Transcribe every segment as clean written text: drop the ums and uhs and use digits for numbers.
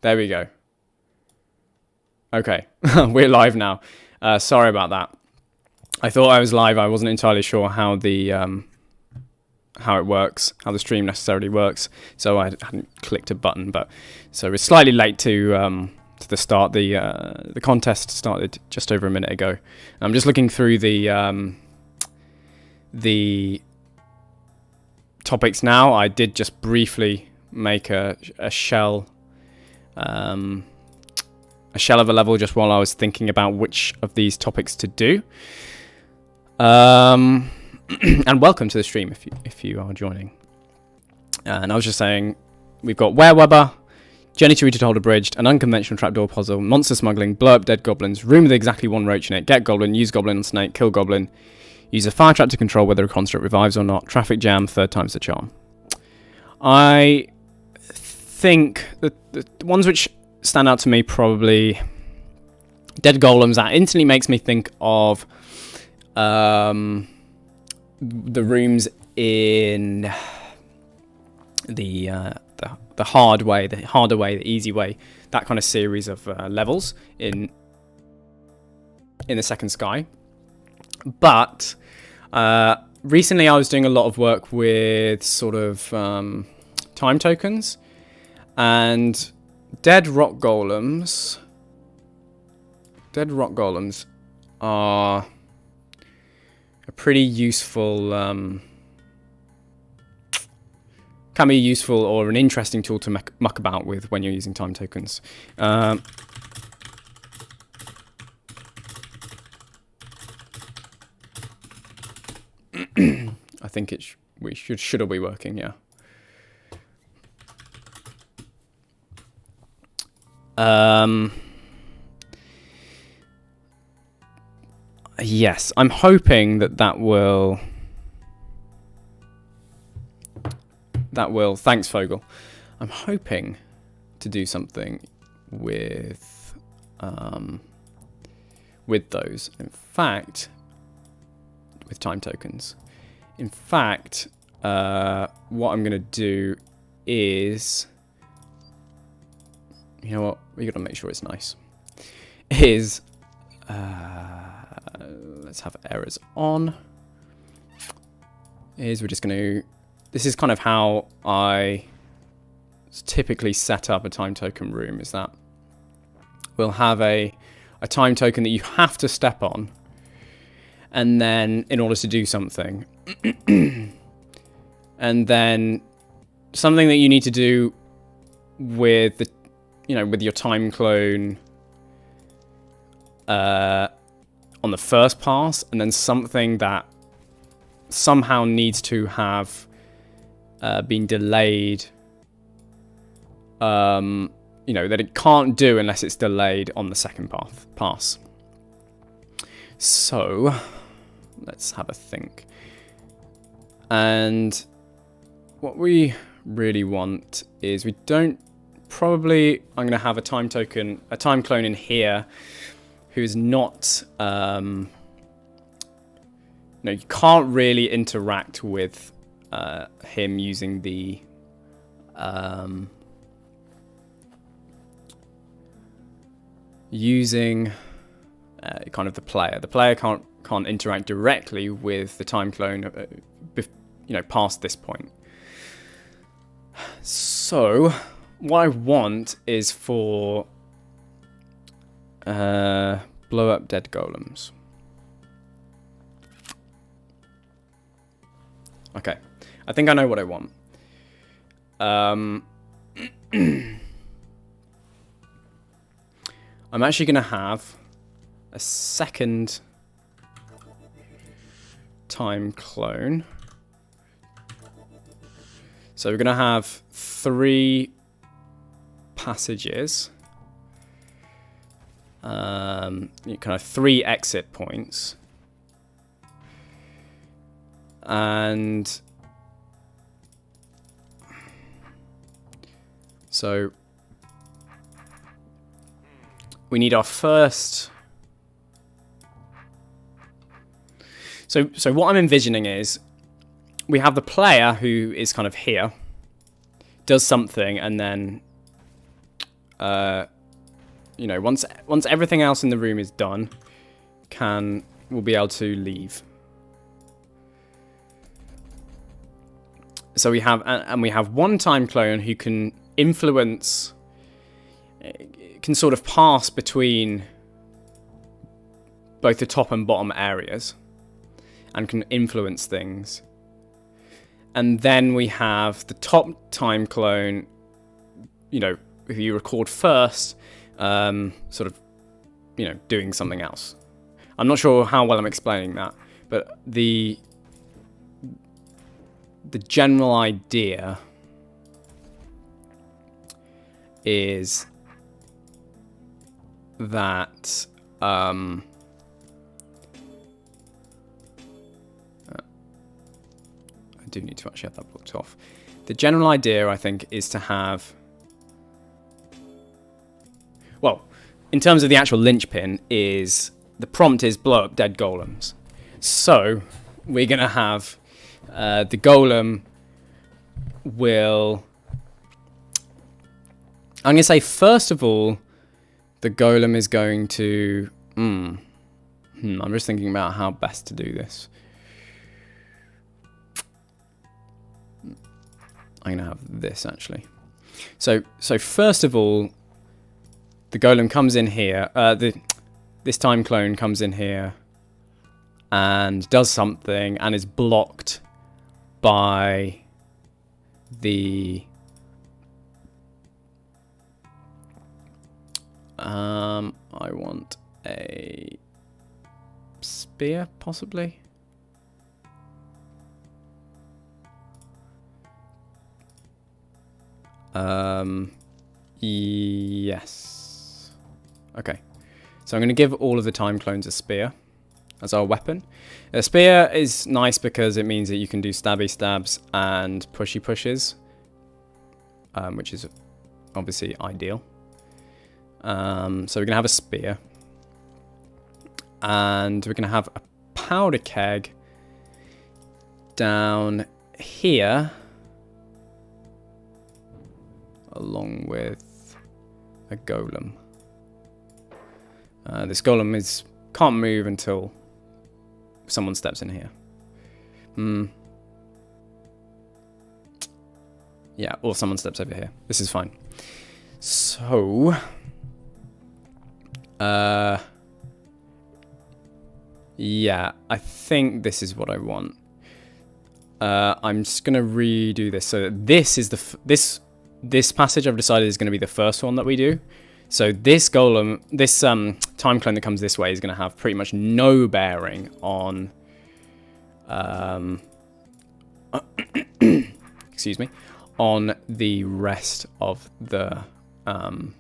There we go. Okay, we're live now. Sorry about that. I thought I was live. I wasn't entirely sure how the how it works, how the stream necessarily works. So I hadn't clicked a button. But so we're slightly late to the start. The contest started just over a minute ago. I'm just looking through the topics now. I did just briefly make a shell of a level just while I was thinking about which of these topics to do. And welcome to the stream if you are joining. And I was just saying, we've got Wereweber, Journey to Rooted Holder Bridged, an unconventional trapdoor puzzle, monster smuggling, blow up dead goblins, room with exactly one roach in it, get goblin, use goblin on snake, kill goblin, use a fire trap to control whether a construct revives or not, traffic jam, third time's the charm. I think that the ones which stand out to me, probably dead golems. That instantly makes me think of the rooms in the hard way, the harder way, the easy way, that kind of series of levels in the Second Sky. But recently I was doing a lot of work with sort of time tokens, and dead rock golems are a pretty useful, can be useful or an interesting tool to muck about with when you're using time tokens. I think we should be working, yeah. Yes, I'm hoping that will. Thanks, Fogel. I'm hoping to do something with those. In fact, with time tokens. In fact, what I'm gonna do is, you know what? We gotta make sure it's nice. Let's have errors on. We're just gonna. This is kind of how I typically set up a time token room. Is that we'll have a time token that you have to step on, and then in order to do something, and then something that you need to do with the, with your time clone on the first pass, and then something that somehow needs to have been delayed, that it can't do unless it's delayed on the second pass. So let's have a think. And what we really want is I'm going to have a time token, a time clone in here who's not, you can't really interact with him using the kind of the player. The player can't interact directly with the time clone, past this point. So what I want is for blow up dead golems. Okay, I think I know what I want. I'm actually going to have a second time clone. So we're going to have 3 passages. Kind of 3 exit points. And so we need our first. So what I'm envisioning is we have the player who is kind of here, does something, and then you know, once everything else in the room is done, we'll be able to leave. So we have, and we have one time clone who can influence, can sort of pass between both the top and bottom areas, and can influence things. And then we have the top time clone, you know, who you record first, sort of, you know, doing something else. I'm not sure how well I'm explaining that, but the general idea is that I do need to actually have that booked off. The general idea, I think, is to have, well, in terms of the actual linchpin, is the prompt is blow up dead golems. So we're going to have the golem will, I'm going to say, first of all, the golem is going to, I'm just thinking about how best to do this. I'm going to have this, actually. So first of all, the golem comes in here, this time clone comes in here and does something and is blocked by the I want a spear, possibly. Yes. Okay. So I'm going to give all of the time clones a spear as our weapon. A spear is nice because it means that you can do stabby stabs and pushy pushes, which is obviously ideal. So we're going to have a spear. And we're going to have a powder keg down here, along with a golem. This golem can't move until someone steps in here. Yeah, or someone steps over here. This is fine. So, yeah, I think this is what I want. I'm just gonna redo this. So this is this passage I've decided is gonna be the first one that we do. So this golem, this time clone that comes this way is going to have pretty much no bearing on, excuse me, on the rest of the, on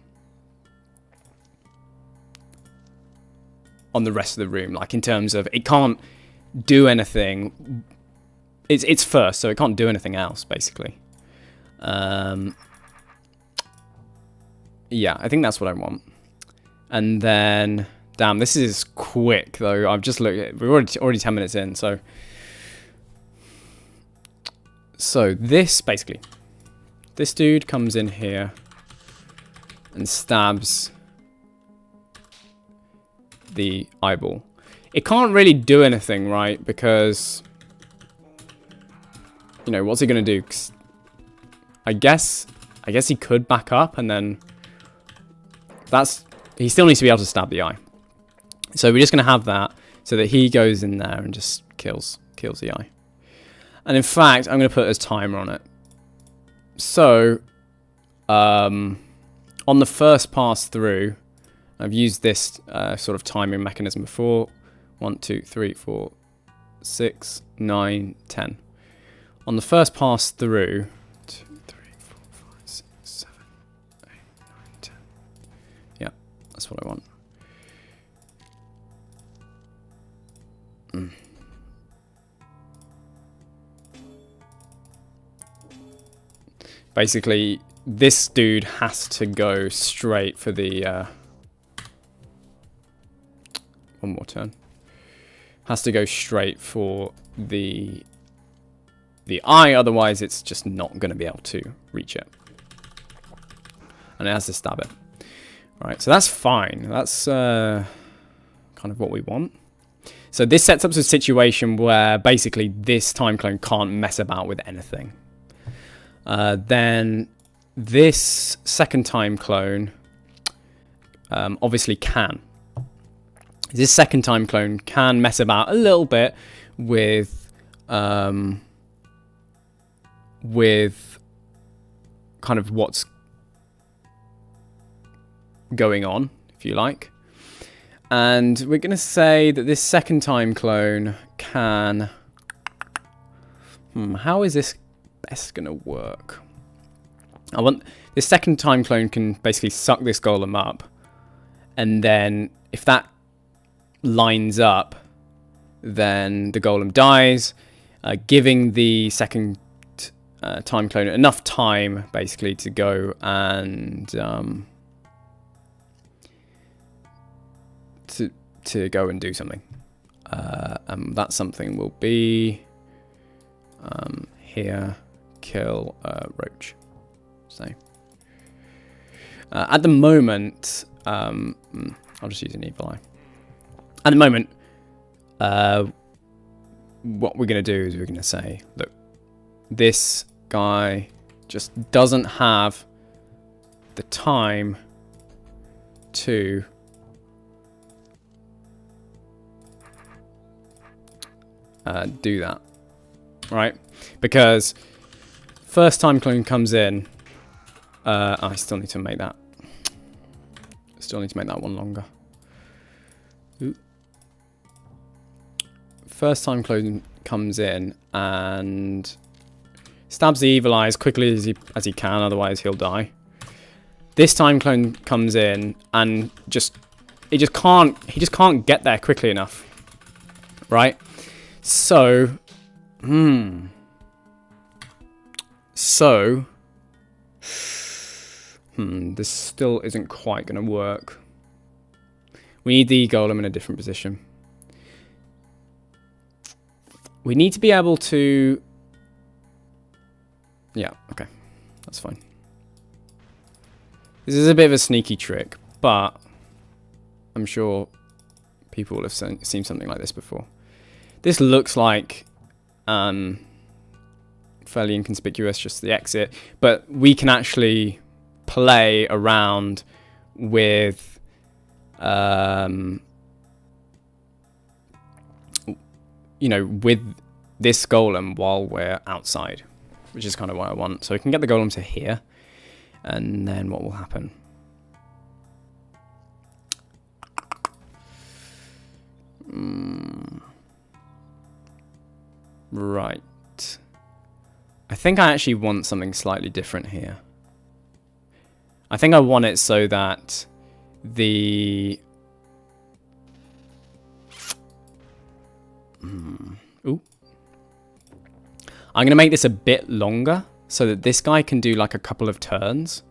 the rest of the room. Like in terms of it can't do anything. It's first, so it can't do anything else basically. Yeah, I think that's what I want. And then, damn, this is quick though. I've just looked at it. We're already 10 minutes in, so this basically, this dude comes in here and stabs the eyeball. It can't really do anything, right? Because, you know, what's he gonna do? 'Cause I guess he could back up and then he still needs to be able to stab the eye. So we're just going to have that so that he goes in there and just kills the eye. And in fact, I'm going to put a timer on it. So, on the first pass through, I've used this sort of timing mechanism before. 1, 2, 3, 4, 6, 9, 10. On the first pass through, 2, 3, 4, 5, 6, 7, 8, 9, 10. Yeah, that's what I want. Basically, this dude has to go straight for the one more turn. Has to go straight for the eye, otherwise it's just not going to be able to reach it. And it has to stab it. Right, so that's fine. That's kind of what we want. So this sets up a situation where basically this time clone can't mess about with anything. Then this second time clone obviously can. This second time clone can mess about a little bit with kind of what's going on, if you like. And we're going to say that this second time clone can... how is this best going to work? I want... This second time clone can basically suck this golem up. And then if that lines up, then the golem dies, giving the second time clone enough time, basically, to go and... to go and do something. And that something will be here, kill roach. So at the moment, I'll just use an evil eye. At the moment, what we're going to do is we're going to say, look, this guy just doesn't have the time to do that, right? Because first time clone comes in, I still need to make that. Still need to make that one longer. Ooh. First time clone comes in and stabs the evil eye as quickly as he can, otherwise he'll die. This time clone comes in and he just can't get there quickly enough, right? So, this still isn't quite going to work. We need the golem in a different position. We need to be able to... Yeah, okay. That's fine. This is a bit of a sneaky trick, but I'm sure people will have seen something like this before. This looks like fairly inconspicuous, just the exit, but we can actually play around with with this golem while we're outside, which is kind of what I want. So we can get the golem to here, and then what will happen? Right. I think I actually want something slightly different here. I think I want it so that the... Ooh. I'm going to make this a bit longer so that this guy can do like a couple of turns.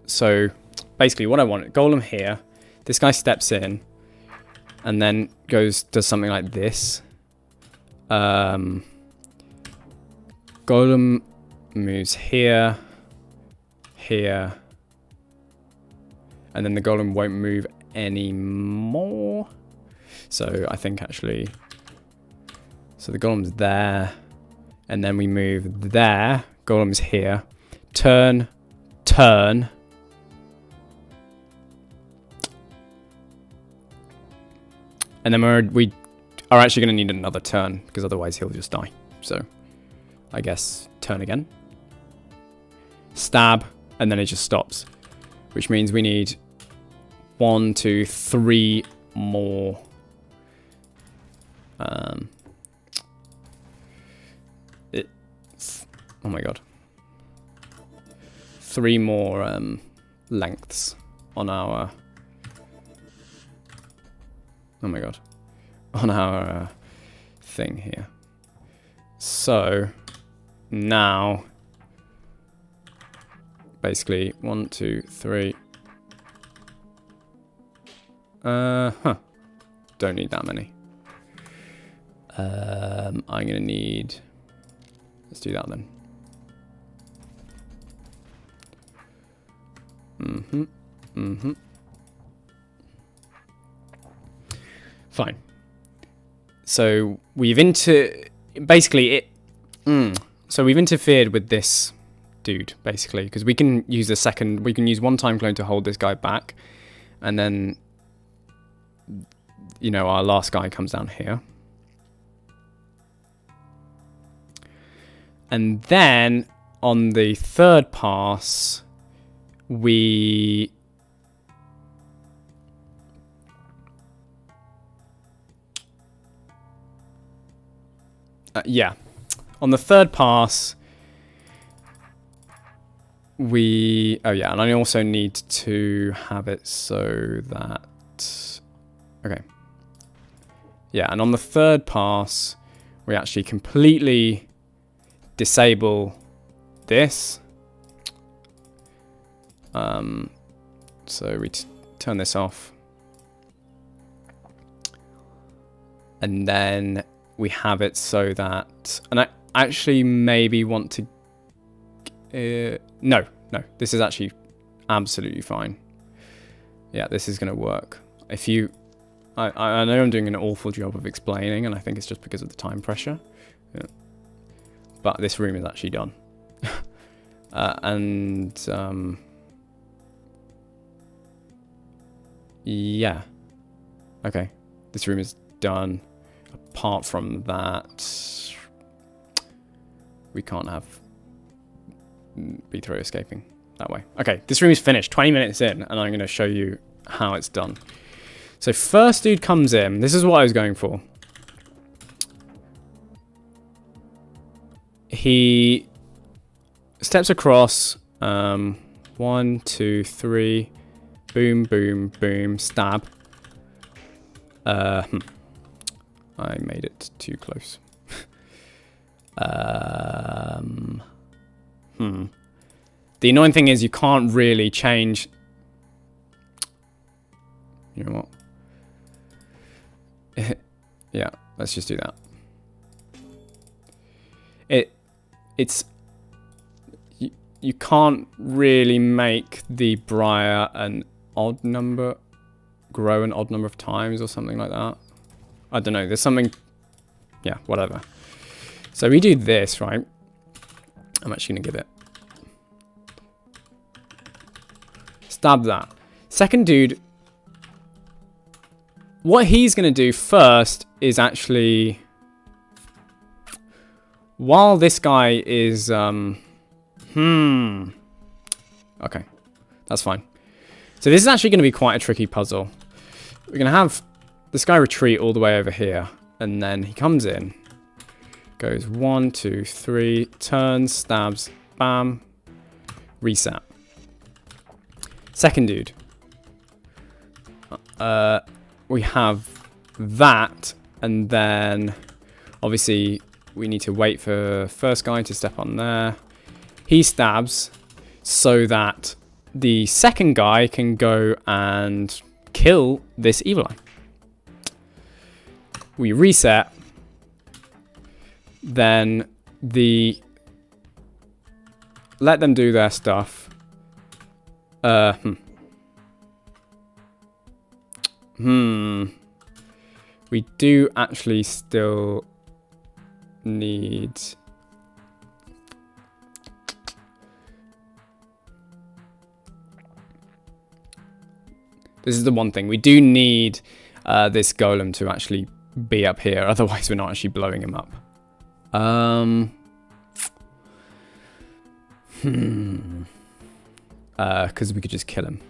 So basically what I want, golem here, this guy steps in and then does something like this. Golem moves here, here, and then the golem won't move anymore. So I think actually, so the golem's there, and then we move there, golem's here, turn, turn, and then we are actually going to need another turn, because otherwise he'll just die. So I guess turn again, stab, and then it just stops, which means we need 1, 2, 3 more. Oh my god. 3 more lengths on our... Oh my god. On our thing here. So now basically 1, 2, 3. Don't need that many. I'm gonna need... Let's do that then. Fine. So we've basically it. So we've interfered with this dude basically because we can use a second. We can use one time clone to hold this guy back, and then our last guy comes down here, and then on the third pass we. Yeah, on the third pass, and I also need to have it so that, okay. Yeah, and on the third pass, we actually completely disable this. So we turn this off. And then we have it so that, and I actually maybe want to, no, this is actually absolutely fine. Yeah, this is going to work. I know I'm doing an awful job of explaining, and I think it's just because of the time pressure. Yeah. But this room is actually done. Yeah. Okay, this room is done. Apart from that, we can't have B-throw escaping that way. Okay, this room is finished. 20 minutes in, and I'm going to show you how it's done. So first dude comes in. This is what I was going for. He steps across. 1, 2, 3. Boom, boom, boom. Stab. I made it too close. The annoying thing is you can't really change. You know what? Yeah, let's just do that. It's you can't really make the briar an odd number, grow an odd number of times or something like that. I don't know, there's something, yeah, whatever. So we do this, right? I'm actually gonna give it. Stab that. Second dude, what he's gonna do first is actually, while this guy is, okay, that's fine. So this is actually gonna be quite a tricky puzzle. We're gonna have this guy retreat all the way over here, and then he comes in, goes 1, 2, 3, turns, stabs, bam, reset. Second dude, we have that, and then obviously we need to wait for first guy to step on there. He stabs so that the second guy can go and kill this evil eye. We reset, then let them do their stuff. We do actually still need. This is the one thing. We do need this golem to actually be up here. Otherwise, we're not actually blowing him up. Because we could just kill him.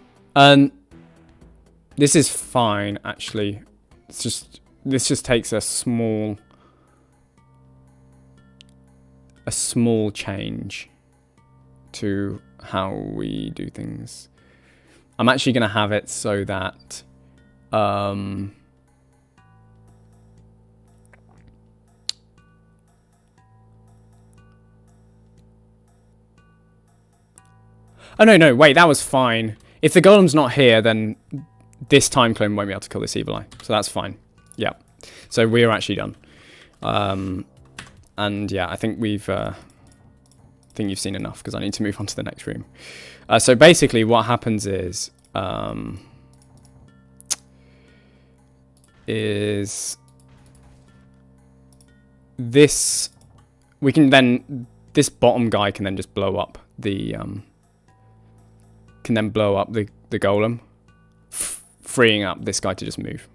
This is fine, actually. This just takes a small change to how we do things. I'm actually going to have it so that oh no, wait, that was fine. If the golem's not here, then this time clone won't be able to kill this evil eye. So that's fine. Yeah. So we're actually done. And yeah, I think we've think you've seen enough because I need to move on to the next room. So basically what happens is this, we can then, this bottom guy can then just blow up the the golem, freeing up this guy to just move.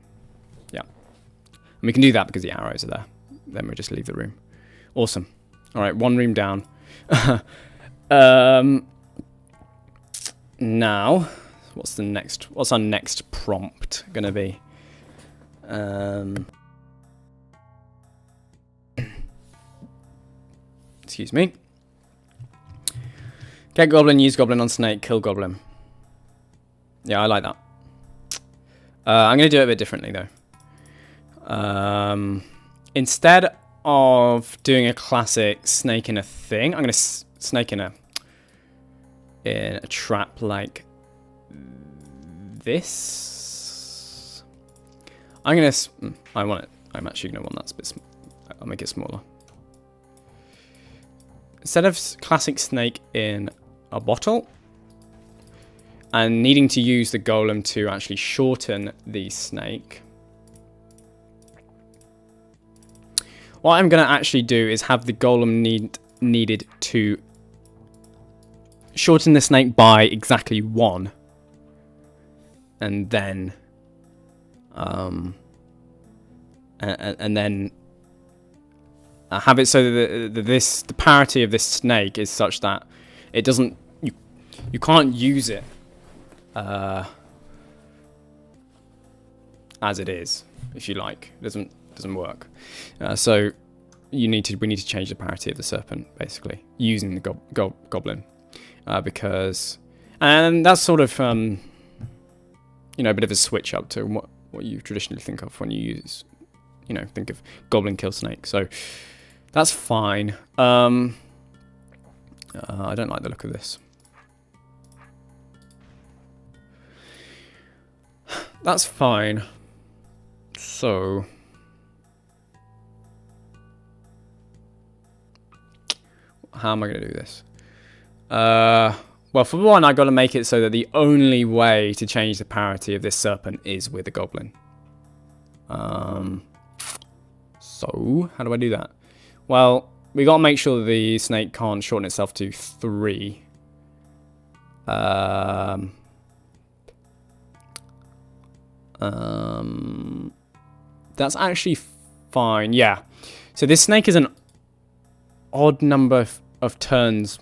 Yeah, and we can do that because the arrows are there. Then we just leave the room. Awesome. All right, one room down. Now, what's our next prompt gonna be? Excuse me. Get goblin, use goblin on snake, kill goblin. Yeah, I like that. I'm going to do it a bit differently, though. Instead of doing a classic snake in a thing, I'm going to snake in a trap like this. I'm actually going to want that a bit I'll make it smaller. Instead of classic snake in a bottle and needing to use the golem to actually shorten the snake, what I'm going to actually do is have the golem needed to shorten the snake by exactly 1, and then and then have it so that the parity of this snake is such that it doesn't, you can't use it as it is, if you like. It doesn't work. So we need to change the parity of the serpent, basically, using the goblin, because, and that's sort of a bit of a switch up to what you traditionally think of when you use, think of goblin kill snake. So that's fine. I don't like the look of this. That's fine. So how am I going to do this? Well, for one, I got to make it so that the only way to change the parity of this serpent is with a goblin. So how do I do that? Well, we got to make sure the snake can't shorten itself to 3. That's actually fine. Yeah. So this snake is an odd number of turns.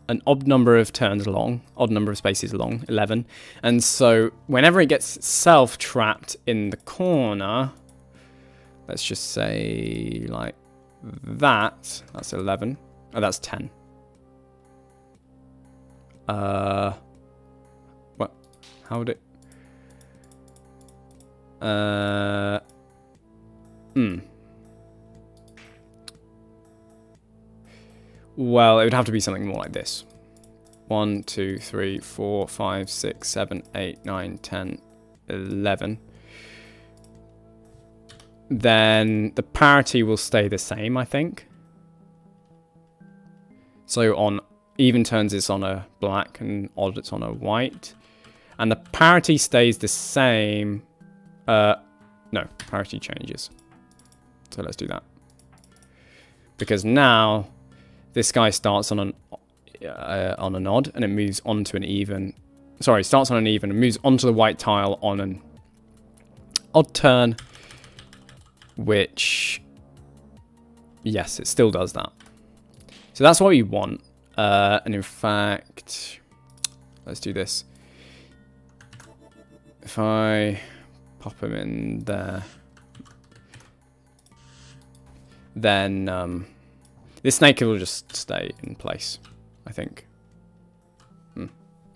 An odd number of turns long. Odd number of spaces long. 11. And so whenever it gets itself trapped in the corner, let's just say like that. That's 11. Oh, that's 10. What? How would it? Well, it would have to be something more like this. 1, 2, 3, 4, 5, 6, 7, 8, 9, 10, 11. Then the parity will stay the same, I think. So on even turns it's on a black and odd it's on a white. And the parity stays the same. No, parity changes. So let's do that. Because now this guy starts on an odd and it moves onto an even. Sorry, starts on an even and moves onto the white tile on an odd turn. Which, yes, it still does that. So that's what we want. And in fact, let's do this. If I pop him in there, then this snake will just stay in place, I think.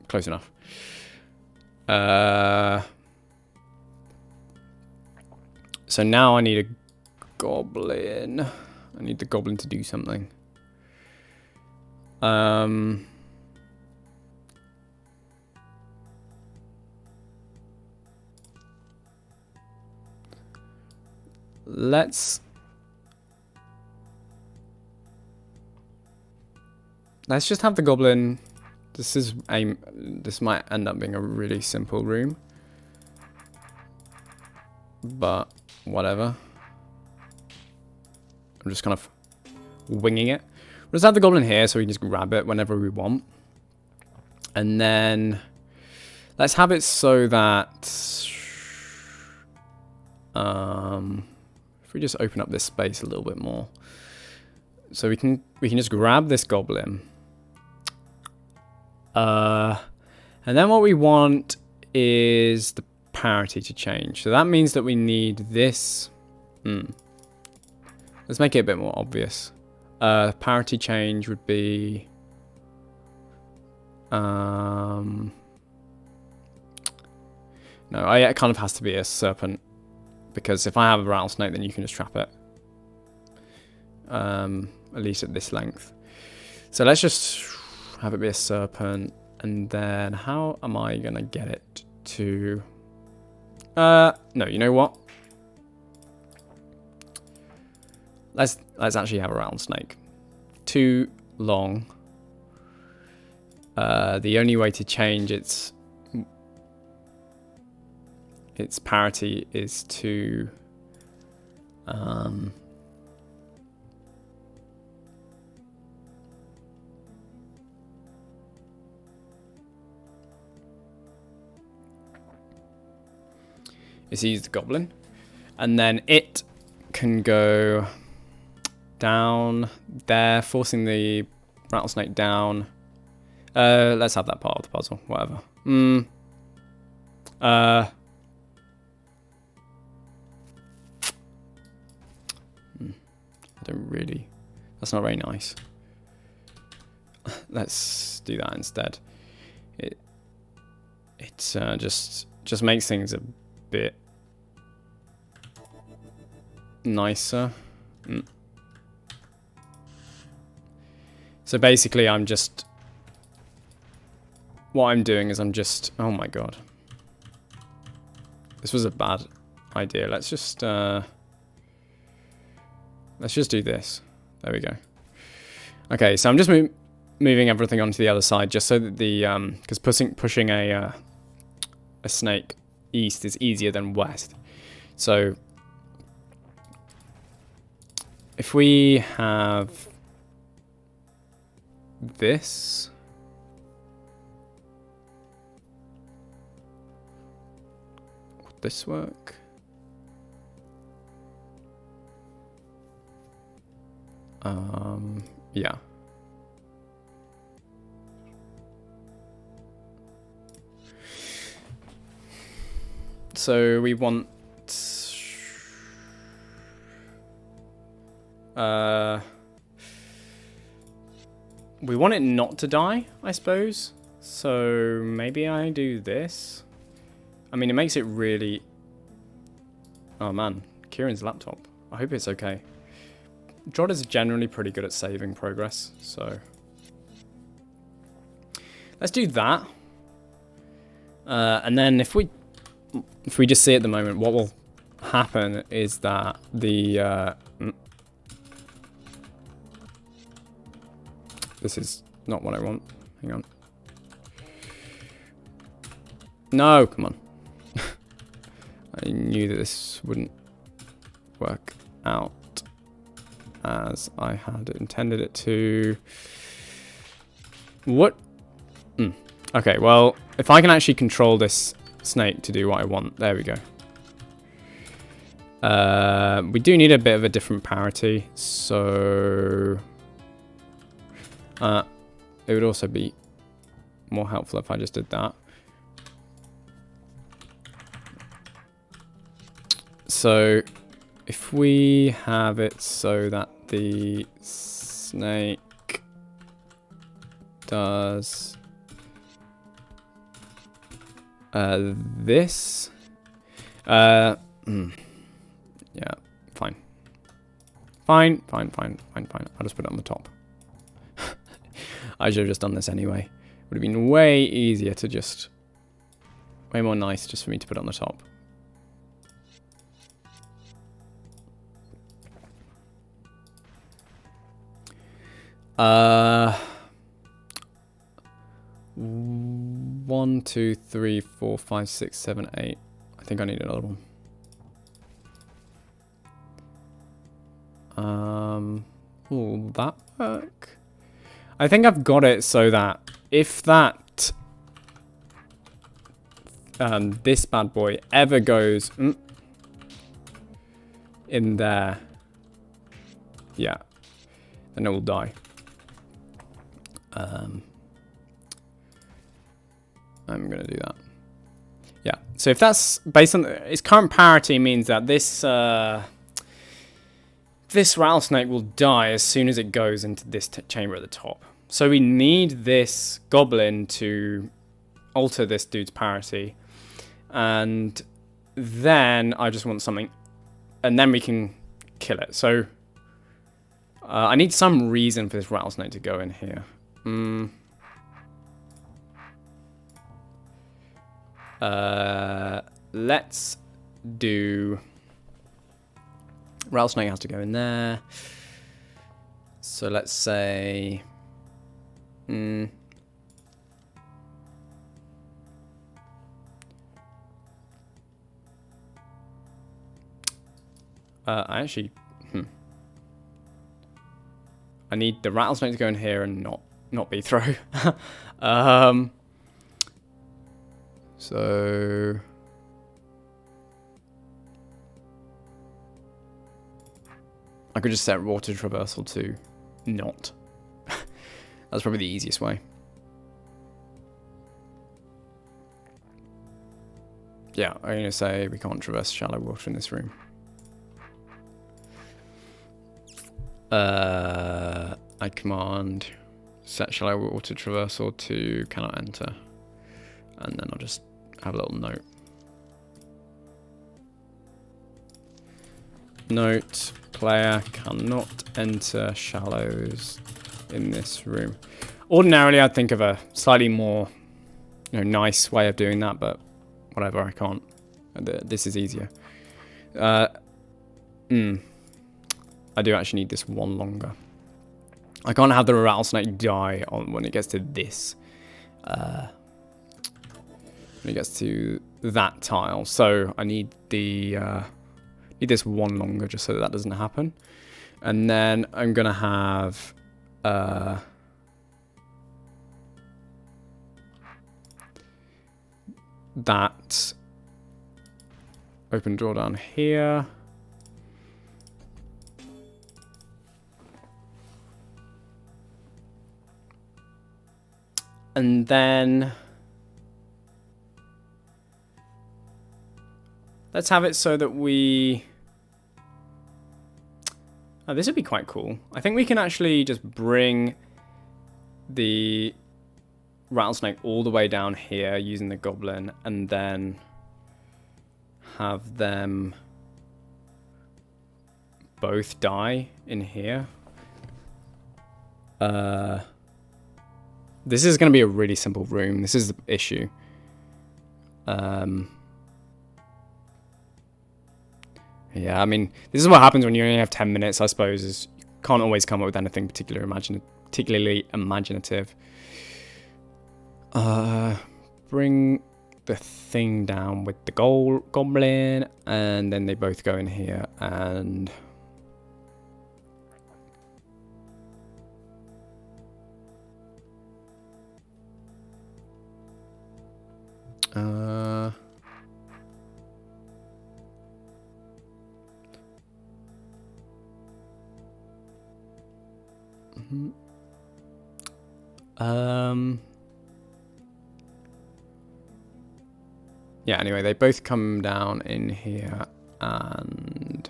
Close enough. So now I need a goblin. I need the goblin to do something. Let's let's just have the goblin. This might end up being a really simple room, but whatever. I'm just kind of winging it. We'll just have the goblin here so we can just grab it whenever we want. And then let's have it so that if we just open up this space a little bit more, so we can just grab this goblin. And then what we want is the parity to change. So that means that we need this. Let's make it a bit more obvious. Parity change would be no, it kind of has to be a serpent, because if I have a rattlesnake, then you can just trap it. At least at this length. So let's just have it be a serpent, and then how am I gonna get it to? No, you know what? Let's actually have a rattlesnake. Too long. The only way to change its parity is to use the goblin, and then it can go down there, forcing the rattlesnake down. Let's have that part of the puzzle, whatever. I don't really, that's not very nice. Let's do that instead. It just makes things a bit nicer. So basically what I'm doing is oh my god. This was a bad idea. Let's just do this. There we go. Okay, so I'm just moving everything onto the other side, just so that because pushing a snake east is easier than west. So if we have this, would this work? Yeah. So we want it not to die, I suppose. So maybe I do this. I mean, it makes it really... Oh man, Kieran's laptop. I hope it's okay. Drod is generally pretty good at saving progress, so... Let's do that. And then if we just see at the moment, what will happen is that the... This is not what I want. Hang on. No, come on. I knew that this wouldn't work out as I had intended it to. What? Okay, well, if I can actually control this snake to do what I want. There we go. We do need a bit of a different parity, so... it would also be more helpful if I just did that. So if we have it so that the snake does this, yeah, fine. Fine. I'll just put it on the top. I should have just done this anyway. Would have been way easier to just... Way more nice just for me to put it on the top. 1, 2, 3, 4, 5, 6, 7, 8. I think I need another one. Will that work? I think I've got it so that if that this bad boy ever goes in there, yeah, then it will die. I'm gonna do that. Yeah. So if that's based on its current parity, means that this this rattlesnake will die as soon as it goes into this chamber at the top. So we need this goblin to alter this dude's parity, and then I just want something, and then we can kill it. So I need some reason for this rattlesnake to go in here. Let's do... Rattlesnake has to go in there. So let's say... I actually... I need the rattlesnake to go in here and not be throw. So... I could just set water traversal to not. That's probably the easiest way. Yeah, I'm going to say we can't traverse shallow water in this room. I command set shallow water traversal to cannot enter. And then I'll just have a little note. Note, player cannot enter shallows in this room. Ordinarily, I'd think of a slightly more, nice way of doing that, but whatever, I can't. This is easier. I do actually need this one longer. I can't have the rattlesnake die when it gets to this. When it gets to that tile, so I need the need this one longer just so that doesn't happen. And then I'm gonna have that open door down here. And then let's have it so that we... Oh, this would be quite cool. I think we can actually just bring the rattlesnake all the way down here using the goblin, and then have them both die in here. This is going to be a really simple room. This is the issue. Yeah, I mean, this is what happens when you only have 10 minutes, I suppose, is you can't always come up with anything particularly imaginative. Bring the thing down with the goblin, and then they both go in here, and... Yeah, anyway, they both come down in here and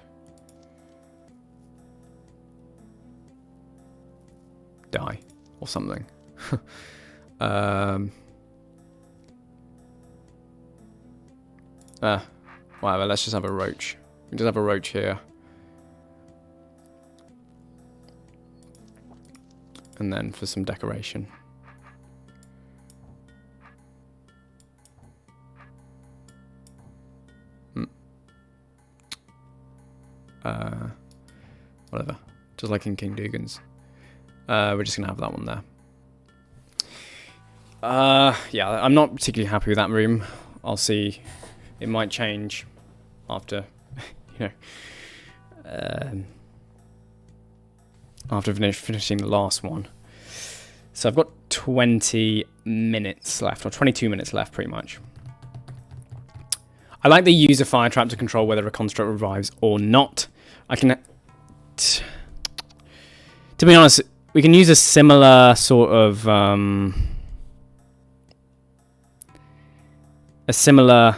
die or something. Whatever, let's just have a roach. We just have a roach here. And then for some decoration. Whatever. Just like in King Dugan's. We're just going to have that one there. Yeah, I'm not particularly happy with that room. I'll see. It might change after, you know, after finishing the last one. So I've got 20 minutes left, or 22 minutes left, pretty much. I like the user fire trap to control whether a construct revives or not. I can... to be honest, we can use a similar sort of... a similar...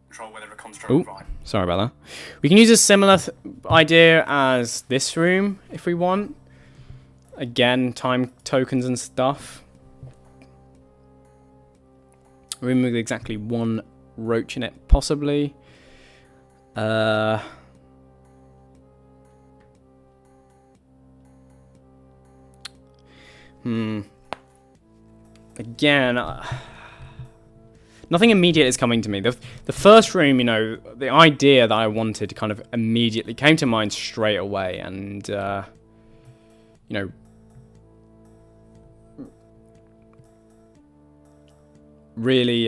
control whether a construct revives. Sorry about that. We can use a similar idea as this room if we want. Again, time tokens and stuff. Room with exactly one roach in it, possibly. Again, nothing immediate is coming to me. The first room, you know, the idea that I wanted kind of immediately came to mind straight away, and you know, really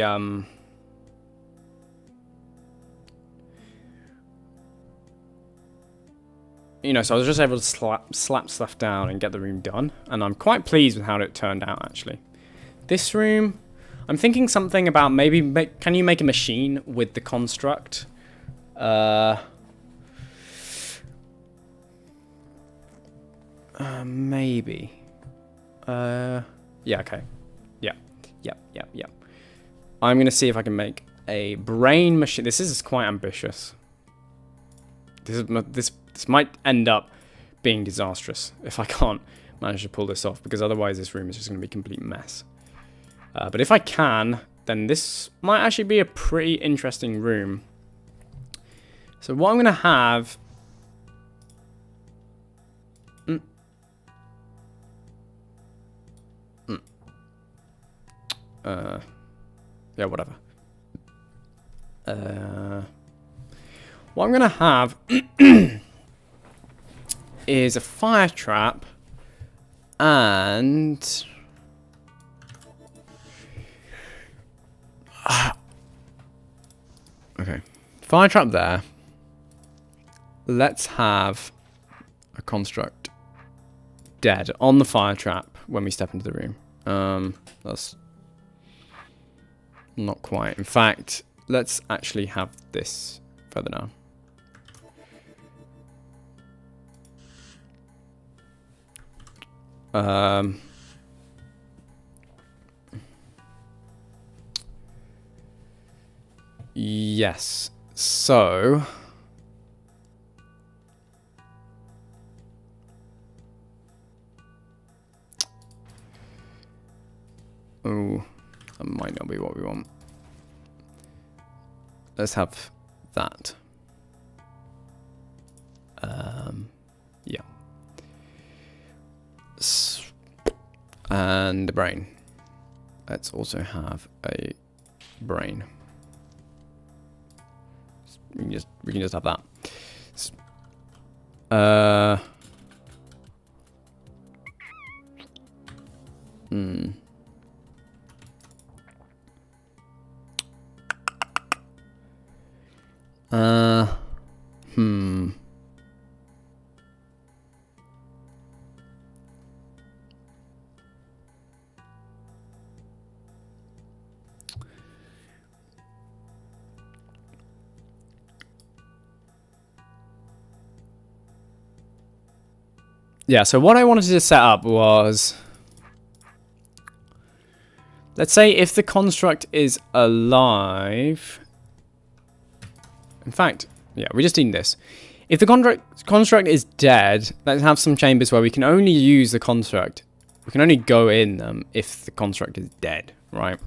you know, so I was just able to slap stuff down and get the room done, and I'm quite pleased with how it turned out, actually. This room, I'm thinking something about maybe, can you make a machine with the construct? Maybe. Yeah, okay. Yeah. I'm going to see if I can make a brain machine. This is quite ambitious. This might end up being disastrous if I can't manage to pull this off, because otherwise this room is just going to be a complete mess. But if I can, then this might actually be a pretty interesting room. So what I'm going to have... yeah, whatever. What I'm going to have is a fire trap and... okay. Fire trap there. Let's have a construct dead on the fire trap when we step into the room. That's not quite. In fact, let's actually have this further down. Yes. So oh, that might not be what we want. Let's have that. Yeah. And the brain. Let's also have a brain. We can just have that. Yeah, so what I wanted to set up was, let's say if the construct is alive. In fact, yeah, we just need this. If the construct is dead, let's have some chambers where we can only use the construct. We can only go in them if the construct is dead, right?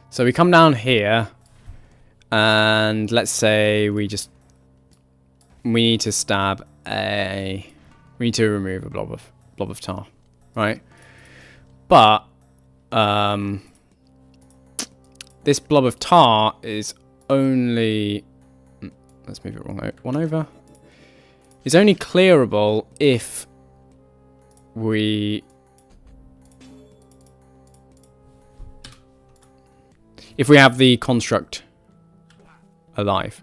So we come down here, and let's say we need to stab we need to remove a blob of tar, right? But this blob of tar is only, let's move it one over. is only clearable if we have the construct alive.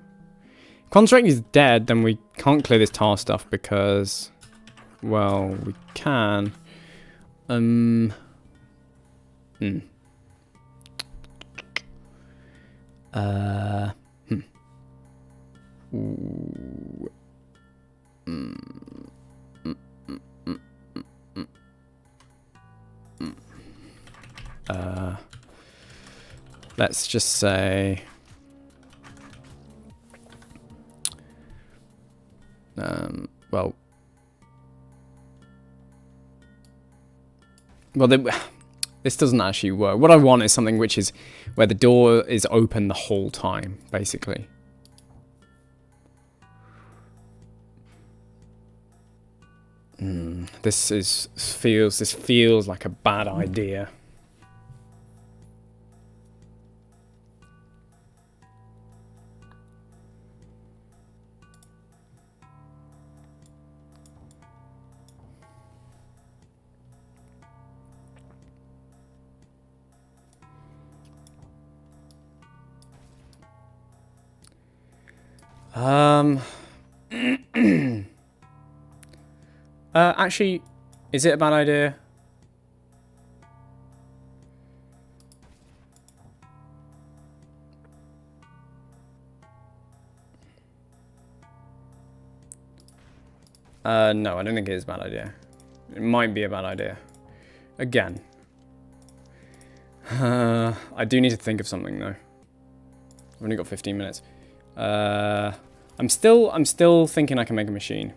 If construct is dead, then we can't clear this tar stuff because, well, we can. Let's just say this doesn't actually work. What I want is something which is where the door is open the whole time, basically. This feels like a bad idea. Actually, is it a bad idea? No, I don't think it is a bad idea. It might be a bad idea. Again. I do need to think of something though. I've only got 15 minutes. I'm still thinking I can make a machine.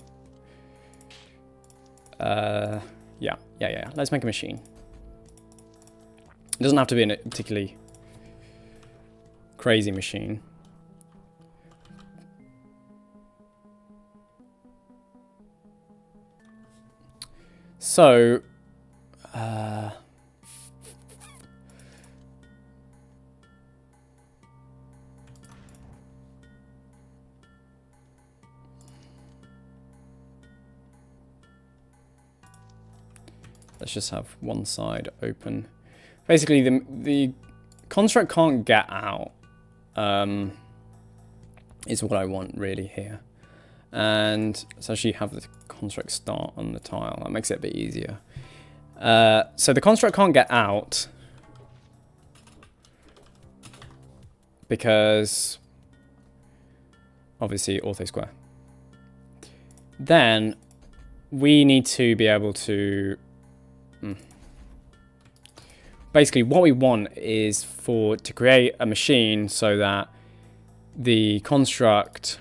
Yeah. Let's make a machine. It doesn't have to be a particularly crazy machine. So, let's just have one side open. Basically, the construct can't get out, is what I want really here. And let's actually have the construct start on the tile. That makes it a bit easier. So the construct can't get out because obviously ortho square. Then we need to be able to basically what we want is to create a machine so that the construct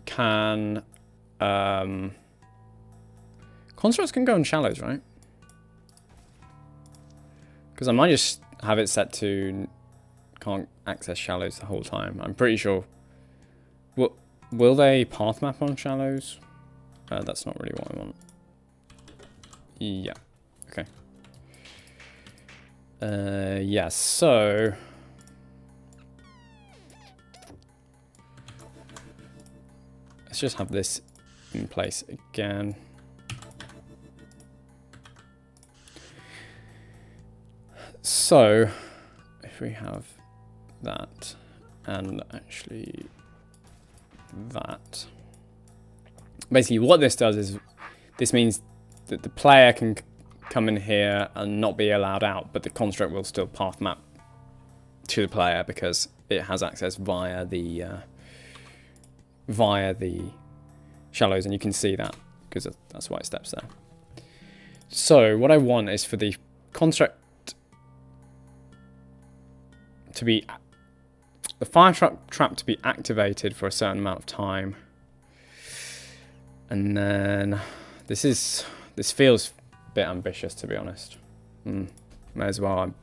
can constructs can go in shallows, right? Because I might just have it set to can't access shallows the whole time. I'm pretty sure. Will they path map on shallows? That's not really what I want. Yeah. Okay. Yeah, so let's just have this in place again. So if we have that and actually that, basically what this does is this means that the player can come in here and not be allowed out, but the construct will still path map to the player because it has access via the shallows, and you can see that because that's why it steps there. So what I want is for the construct to be the fire trap to be activated for a certain amount of time, and then this feels a bit ambitious, to be honest. May as well.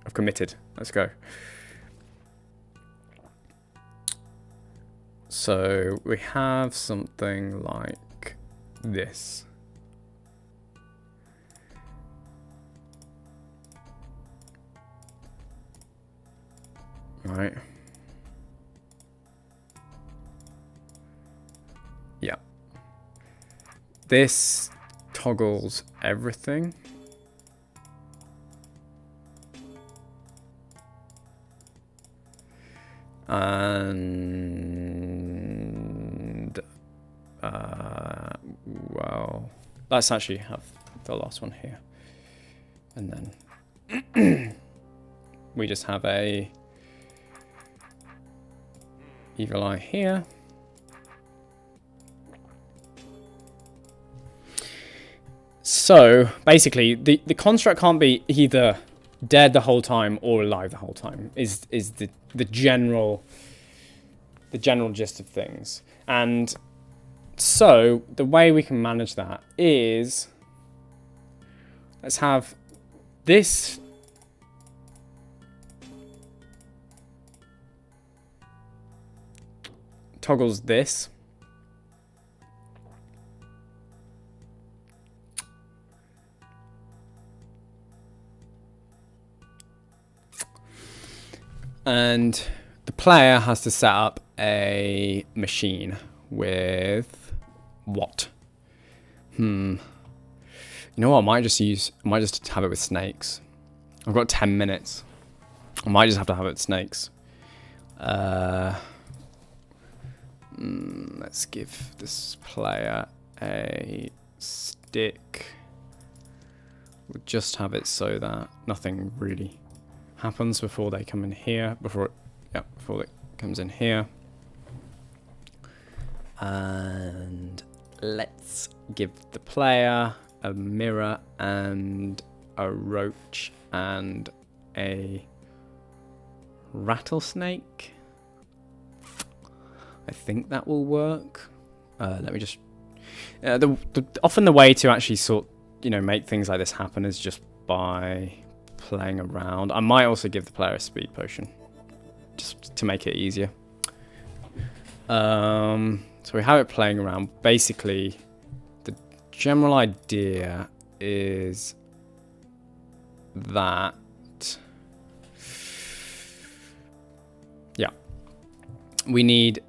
I've committed. Let's go. So we have something like this. right. Yeah. This toggles everything. And well, let's actually have the last one here, and then we just have a evil eye here. So basically, the construct can't be either dead the whole time or alive the whole time. Is the general gist of things. And so the way we can manage that is, let's have this toggles this. And the player has to set up a machine with what? You know what? I might just have it with snakes. I've got 10 minutes. I might just have to have it with snakes. Let's give this player a stick. We'll just have it so that nothing really happens before they come in here. Before it comes in here. And let's give the player a mirror and a roach and a rattlesnake. I think that will work. Let me just... often the way to actually make things like this happen is just by playing around. I might also give the player a speed potion, just to make it easier. So we have it playing around. Basically, the general idea is that... yeah. We need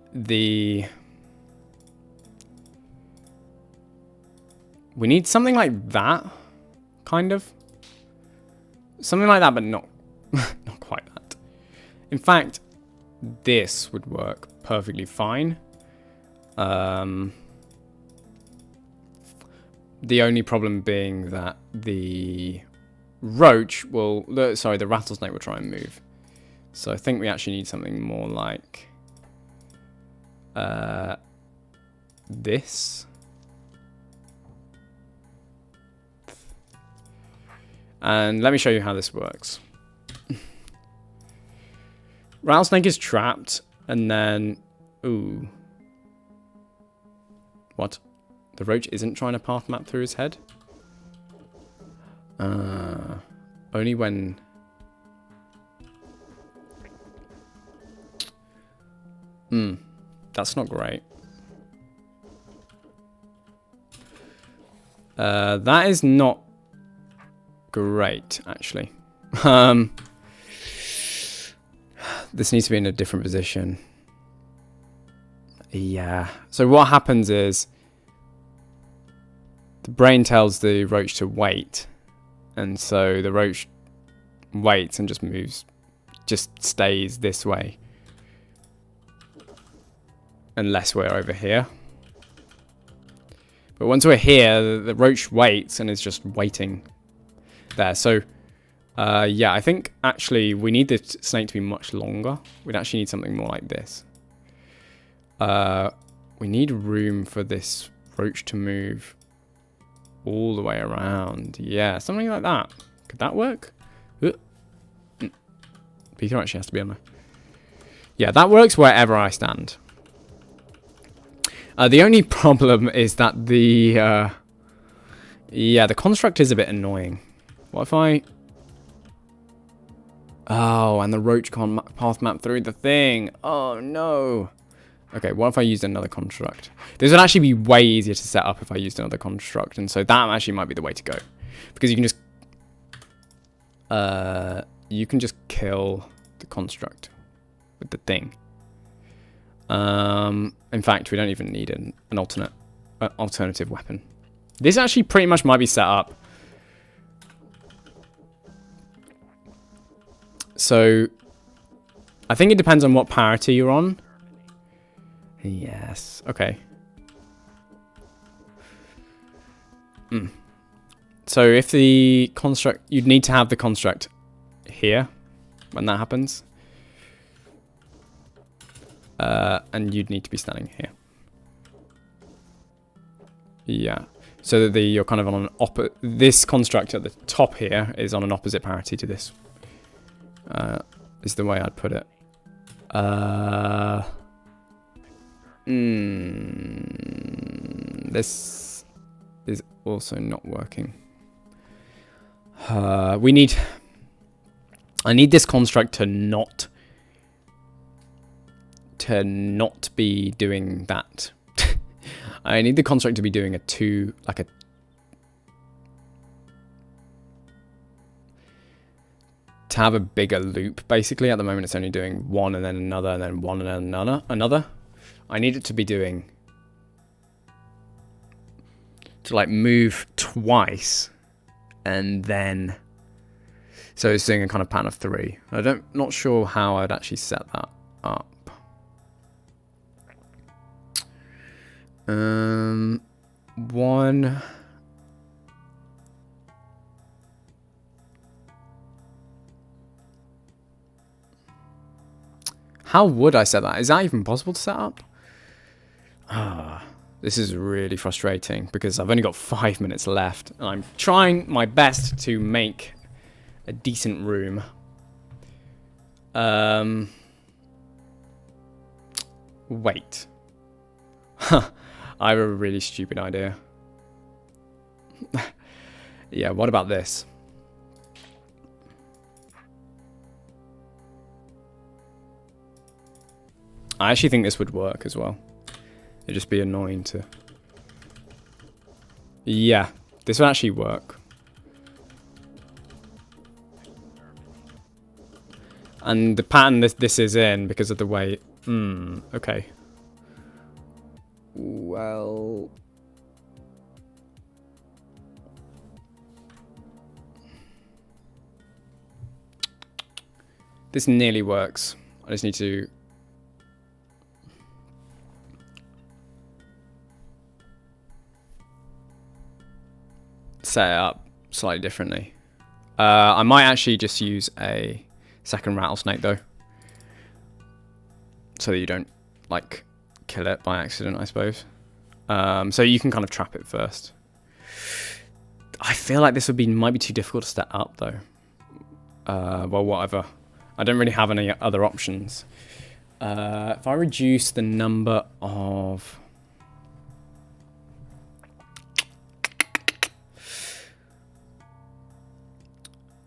something like that, kind of. Something like that, but not quite that. In fact, this would work perfectly fine. The only problem being that the rattlesnake will try and move. So I think we actually need something more like this. And let me show you how this works. Rattlesnake is trapped, and then... ooh. What? The roach isn't trying to path map through his head? Only when... that's not great. That is not great, actually. This needs to be in a different position. Yeah. So what happens is the brain tells the roach to wait, and so the roach waits and just moves, just stays this way, unless we're over here. But once we're here, the roach waits and is just waiting there. So yeah, I think actually we need the snake to be much longer. We'd actually need something more like this. We need room for this roach to move all the way around. Yeah, something like that. Could that work? Peter actually has to be on there. Yeah, that works wherever I stand. The only problem is that the construct is a bit annoying. What if I... oh, and the roach can't path map through the thing. Oh, no. Okay, what if I used another construct? This would actually be way easier to set up if I used another construct, and so that actually might be the way to go. Because you can just kill the construct. with the thing. In fact, we don't even need an alternative weapon. This actually pretty much might be set up. So, I think it depends on what parity you're on. Yes, okay. So if the construct, you'd need to have the construct here when that happens. And you'd need to be standing here. Yeah. So that you're kind of on an this construct at the top here is on an opposite parity to this. Is the way I'd put it. This is also not working. I need this construct to not be doing that. I need the construct to be doing to have a bigger loop. Basically, at the moment, it's only doing one and then another and then one and then another. I need it to be doing like move twice and then. So it's doing a kind of pattern of 3. Not sure how I'd actually set that up. One. How would I set that? Is that even possible to set up? This is really frustrating because I've only got 5 minutes left and I'm trying my best to make a decent room. Wait. I have a really stupid idea. Yeah, what about this? I actually think this would work as well. It'd just be annoying to... Yeah, this would actually work. And the pattern this is in, because of the way... okay. Well... This nearly works. I just need to... set it up slightly differently. I might actually just use a second rattlesnake though, so that you don't like kill it by accident, I suppose. So you can kind of trap it first. I feel like this might be too difficult to set up though. Well, whatever. I don't really have any other options. If I reduce the number of...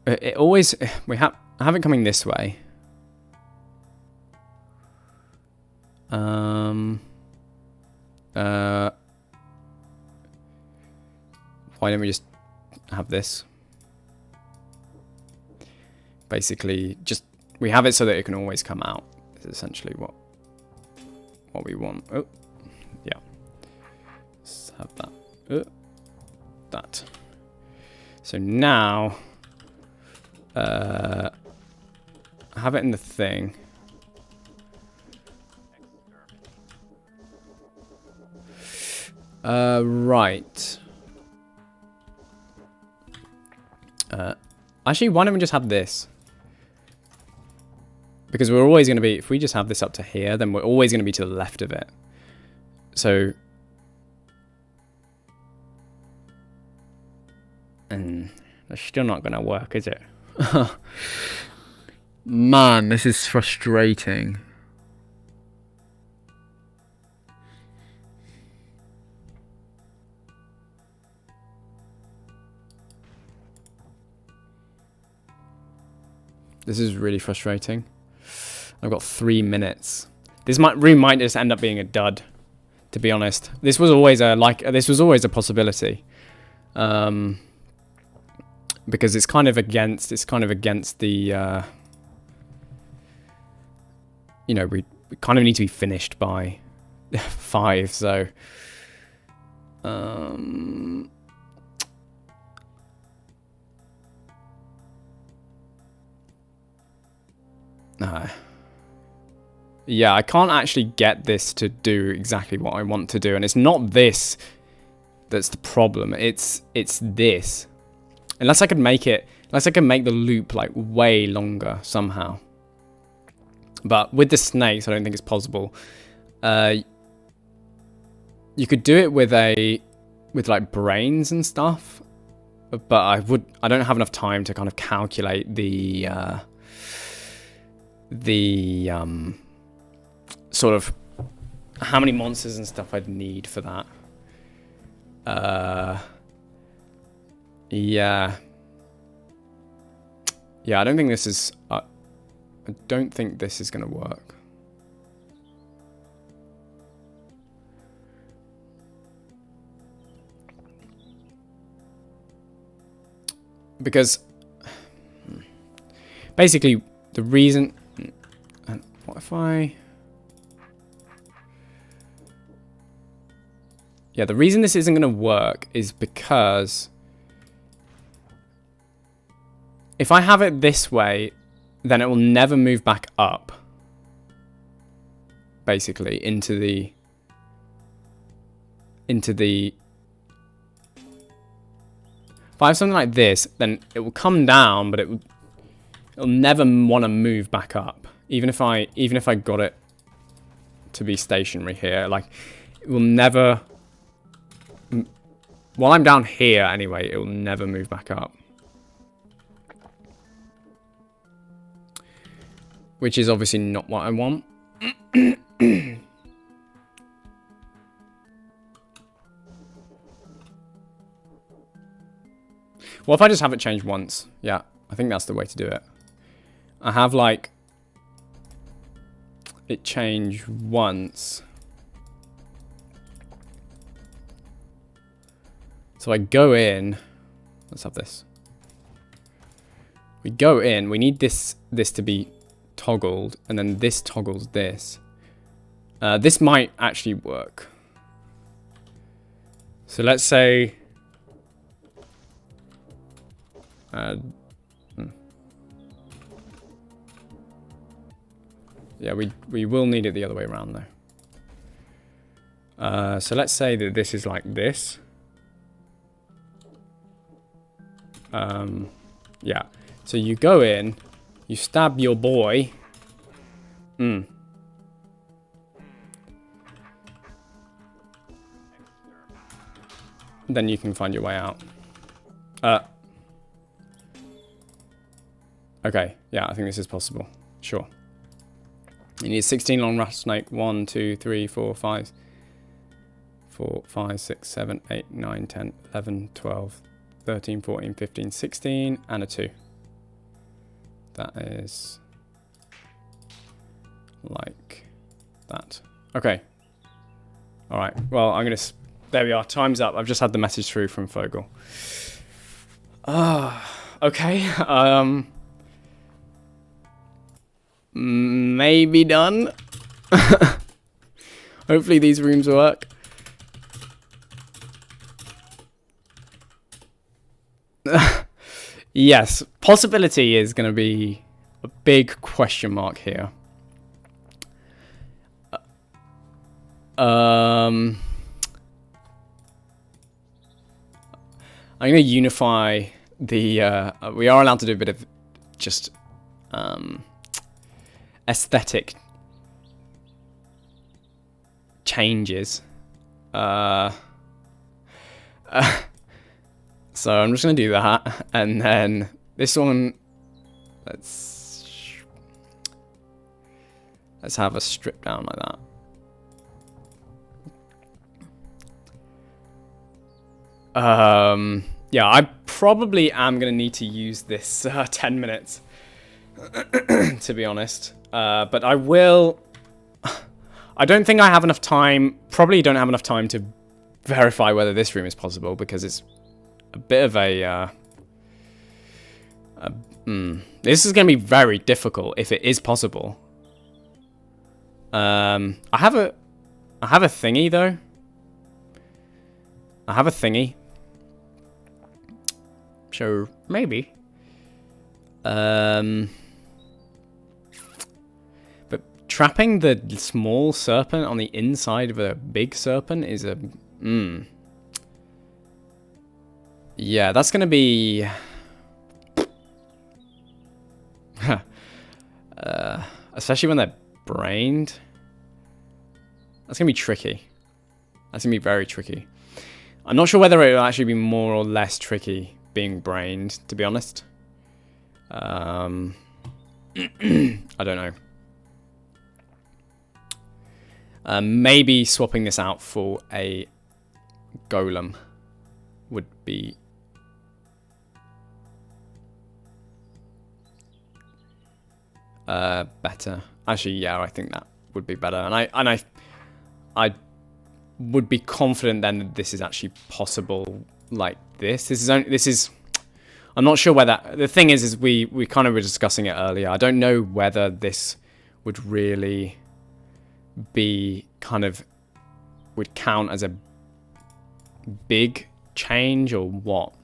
It always... I have it coming this way. Why don't we just have this? Basically, just... We have it so that it can always come out. Is essentially what we want. Oh, yeah. Let's have that. That. So now... have it in the thing. Right. Actually, why don't we just have this? Because we're always going to be... If we just have this up to here, then we're always going to be to the left of it. So... And that's still not going to work, is it? Man, this is frustrating. This is really frustrating. I've got 3 minutes. This room might just end up being a dud, to be honest. This was always a possibility. Because it's kind of against the you know, we kind of need to be finished by 5, so yeah, I can't actually get this to do exactly what I want to do, and it's not this that's the problem. It's this. Unless I could make the loop like way longer somehow. But with the snakes, I don't think it's possible. You could do it with like brains and stuff, but I don't have enough time to kind of calculate the sort of how many monsters and stuff I'd need for that. Yeah, I don't think this is gonna work. Because basically the reason, what if I, yeah, the reason this isn't going to work is because if I have it this way, then it will never move back up, basically, into the if I have something like this, then it will come down, but it'll never want to move back up. Even if I got it to be stationary here, like, it will never, while I'm down here anyway, it will never move back up. Which is obviously not what I want. Well, if I just have it change once, yeah, I think that's the way to do it. I have like it change once. So I go in, let's have this. We go in, we need this to be toggled, and then this toggles this. This might actually work. So let's say yeah, we will need it the other way around though. So let's say that this is like this. Yeah. So you go in, you stab your boy. Then you can find your way out. Okay, yeah, I think this is possible. Sure. You need 16 long rattlesnake. 1, 2, 3, 4, 5. 4, 5, 6, 7, 8, 9, 10, 11, 12, 13, 14, 15, 16, and a 2. That is like that. Okay. All right. Well, I'm going to... There we are. Time's up. I've just had the message through from Fogel. Okay. Maybe done. Hopefully these rooms work. Yes, possibility is going to be a big question mark here. I'm going to unify the... we are allowed to do a bit of just aesthetic changes. So I'm just going to do that. And then this one, let's have a strip down like that. Yeah, I probably am going to need to use this 10 minutes, to be honest. But I will... I don't think I have enough time, probably don't have enough time to verify whether this room is possible, because it's a bit of a... This is going to be very difficult if it is possible. I have a thingy though. I have a thingy. So maybe. But trapping the small serpent on the inside of a big serpent is a yeah, that's gonna be especially when they're brained. That's gonna be tricky. That's gonna be very tricky. I'm not sure whether it will actually be more or less tricky being brained, to be honest. I don't know. Maybe swapping this out for a golem would be better. Actually, yeah, I think that would be better. And I would be confident then that this is actually possible like this. This is I'm not sure whether the thing is we kind of were discussing it earlier. I don't know whether this would really be kind of would count as a big change or what.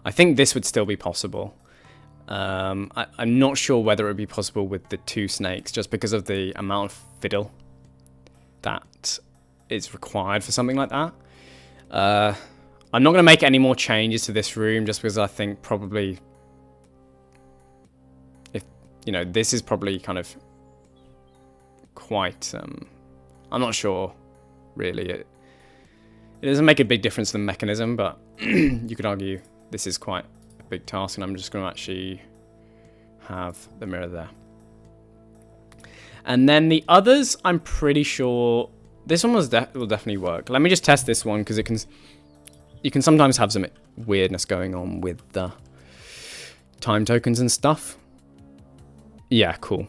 I think this would still be possible. I'm not sure whether it would be possible with the 2 snakes just because of the amount of fiddle that is required for something like that. I'm not going to make any more changes to this room just because I think probably if, you know, this is probably kind of quite, I'm not sure really. It doesn't make a big difference to the mechanism, but you could argue this is quite a big task and I'm just going to actually have the mirror there. And then the others, I'm pretty sure this one will definitely work. Let me just test this one because you can sometimes have some weirdness going on with the time tokens and stuff. Yeah, cool.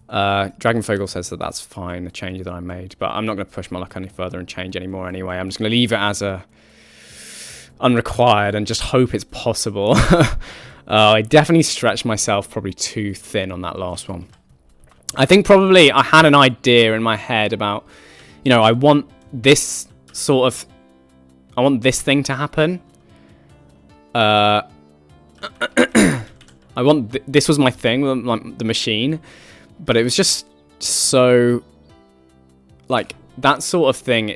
Dragonfogel says that that's fine, the change that I made, but I'm not going to push my luck any further and change anymore anyway. I'm just going to leave it as a unrequired and just hope it's possible. I definitely stretched myself probably too thin on that last one. I think probably I had an idea in my head about, you know, I want this thing to happen. This was my thing, like the machine, but it was just so, like, that sort of thing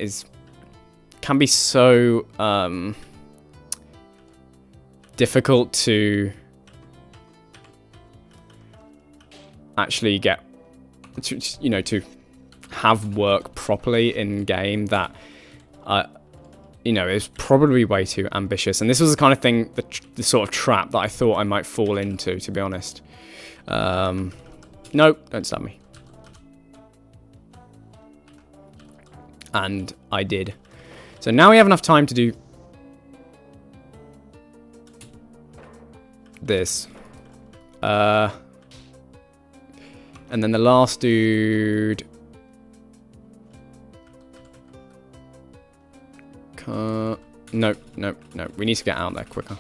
can be so difficult to actually get, to have work properly in game that is probably way too ambitious. And this was the kind of thing, the sort of trap that I thought I might fall into, to be honest. Nope, don't stab me. And I did. So now we have enough time to do this. And then the last dude... Nope. We need to get out there quicker.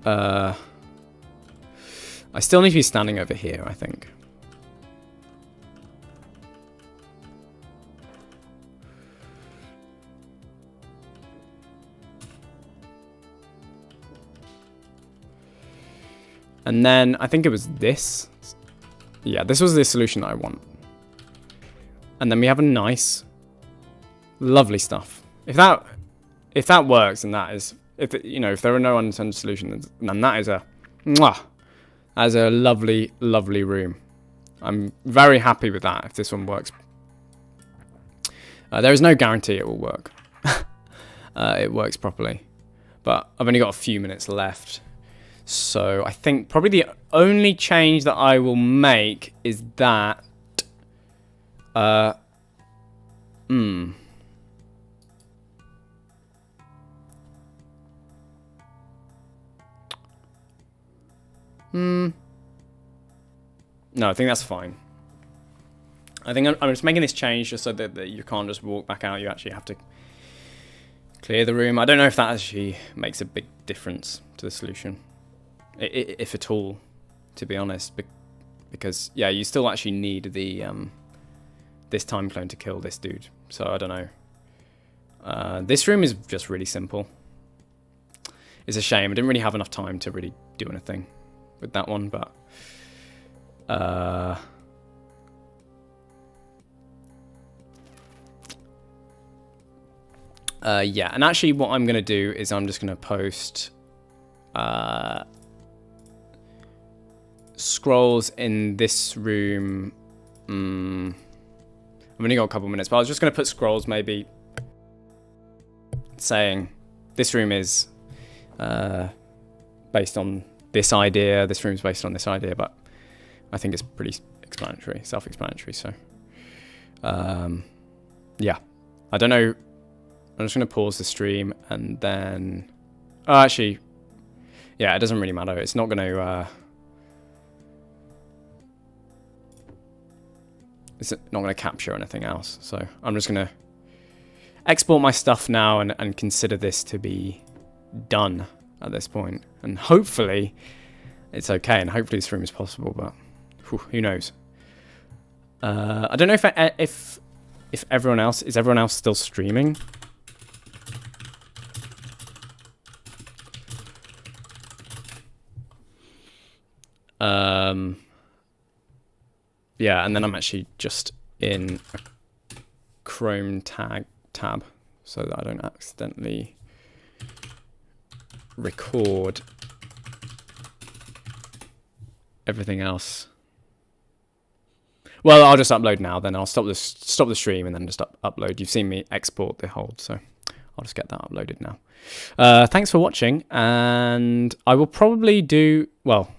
I still need to be standing over here, I think. And then I think it was this. Yeah, this was the solution I want. And then we have a nice, lovely stuff. If that works, and that is, if there are no unintended solutions, then that is a lovely, lovely room. I'm very happy with that. If this one works, there is no guarantee it will work. It works properly, but I've only got a few minutes left. So I think probably the only change that I will make is that no, I think that's fine. I think I'm just making this change just so that you can't just walk back out. You actually have to clear the room. I don't know if that actually makes a big difference to the solution, if at all, to be honest. Because yeah, you still actually need the this time clone to kill this dude. So I don't know. This room is just really simple. It's a shame. I didn't really have enough time to really do anything with that one, but yeah. And actually, what I'm gonna do is I'm just gonna post scrolls in this room. I've only got a couple minutes, but I was just gonna put scrolls maybe saying this room is based on this idea, this room's based on this idea, but I think it's pretty explanatory, self-explanatory. So yeah, I don't know. I'm just going to pause the stream and then... Oh, actually, yeah, it doesn't really matter. It's not going to... it's not going to capture anything else. So I'm just going to export my stuff now and consider this to be done at this point. And hopefully it's okay, and hopefully this room is possible, but who knows? I don't know if everyone else... Is everyone else still streaming? Yeah, and then I'm actually just in a Chrome tab so that I don't accidentally record everything else. Well, I'll just upload now, then I'll stop the stream and then just upload. You've seen me export the hold, so I'll just get that uploaded now. Thanks for watching, and I will probably do... Well...